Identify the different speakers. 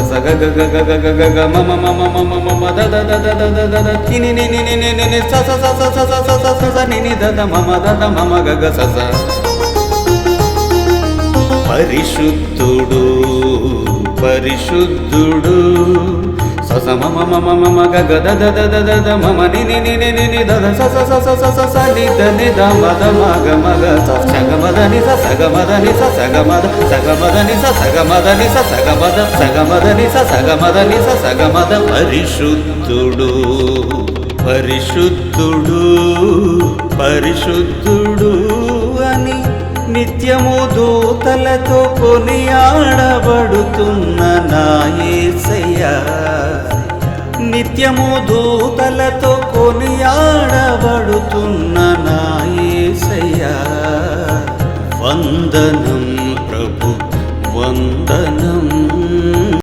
Speaker 1: స గ గ గ గ గ గ గ మ మ మ మ మ మ మ the the the the the the the the ని ని ని ని ని ని ని స స స స స స స స స ని ని ద ద మ మ ద ద మ మ గ గ స స. పరిశుద్ధుడు పరిశుద్ధుడు స స మ మ మ మ మ మ గ గ the the the the the the మ మ ని ని ని ని ని ని ద ద స స స స స స స ని ద ని ద మ ద మ గ మ గ స స గ మ ద ని స స గ మ ద ని స స గ మ ద స గ మ ద ని స స గ మ ద ని స స గ మ ద స గ మ ద ని స స గ మ ద ని స స గ మ ద. పరిశుద్ధుడు పరిశుద్ధుడు పరిశుద్ధుడు అని నిత్యము దూతలతో కొనియాడబడుతున్న నా యేసయ్యా, నిత్యము దూతలతో కొనియాడబడుతున్న నా యేసయ్యా. వందనం ప్రభు వందనం